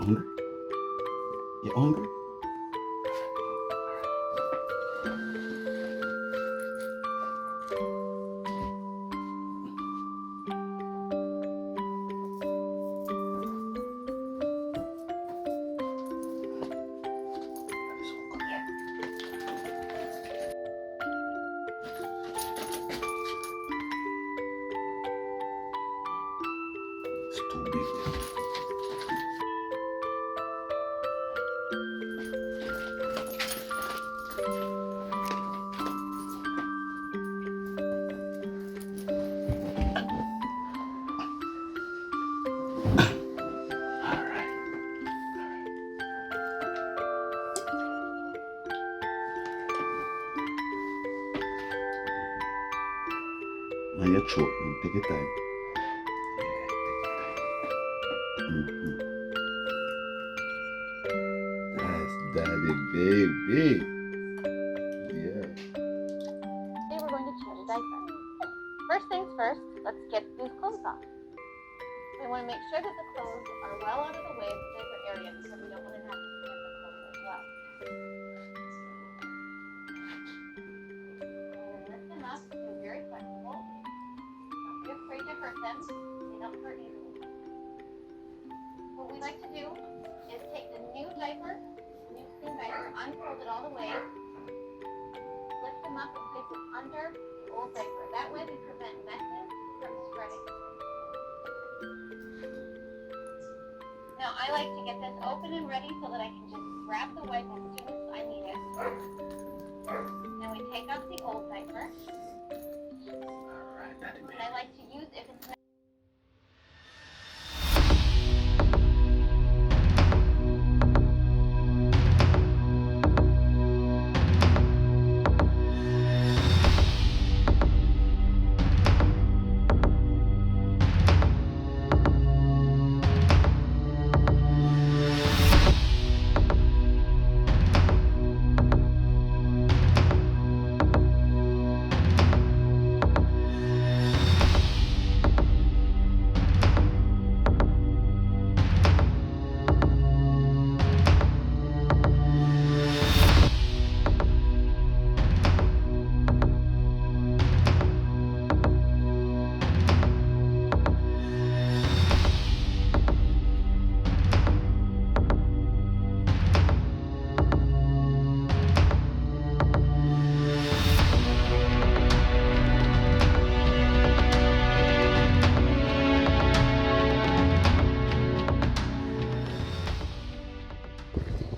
hungry? You hungry? It's too big. Now your throat, man. Take your time. Mm-hmm. That's daddy, baby. Yeah. Today we're going to change a diaper. First things first, let's get these clothes off. We want to make sure that the clothes are well out of the way of the diaper area because we don't want to have to stand the clothes as well. And lift them up, they're very flexible. Don't be afraid to hurt them. They don't hurt easily. What we like to do is take the new diaper, new clean diaper, unfold it all the way, lift them up and place it under the old diaper. That way we prevent messes from spreading. Now I like to get this open and ready so that I can just grab the wipe as soon as I need it. Then we take off the old diaper. Alright, daddy, baby. And I like to use, if it's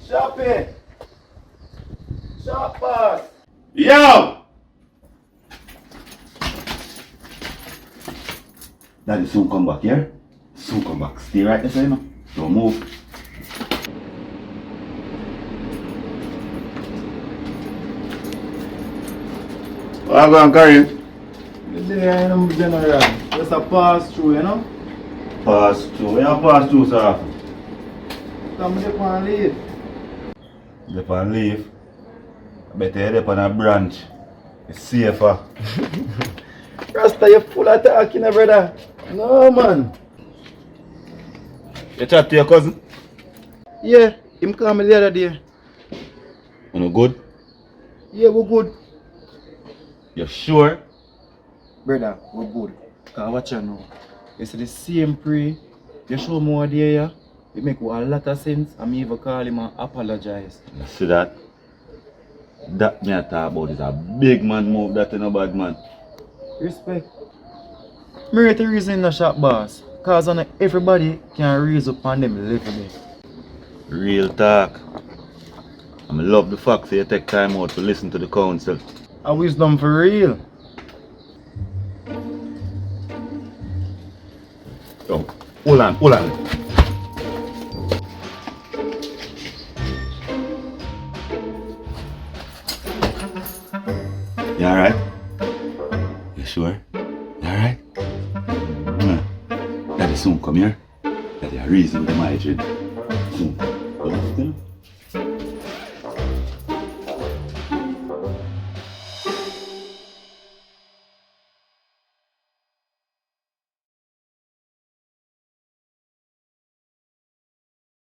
Shoppy! Shoppers! Yo! Daddy soon come back, yeah? Soon come back. Stay right there, you know? Don't move. I'm going to carry it. The day I am general. Just a pass through, you know? Pass through. Where you pass through, sir? Come up and leave. Dip and leave. Better head up on a branch. It's safer. Rasta, you full of talking, brother. No, man. You chat to your cousin? Yeah, him call me the other day. You know good? Yeah, we're good. You sure? Brother, we're good. Cause watch you now. You see the same pre, you show me what day, yeah? It make a lot of sense. I may even call him and apologize. You see that? That me I talk about is a big man move, that in a bad man. Respect. Me rate the reason in the shop, boss. Cause on everybody can raise up on them little bit. Real talk. I love the fact that you take time out to listen to the counsel. A wisdom for real. Yo, hold on, hold on. You alright? You sure? You alright? Daddy soon come here. Daddy a reason with my dream. Soon.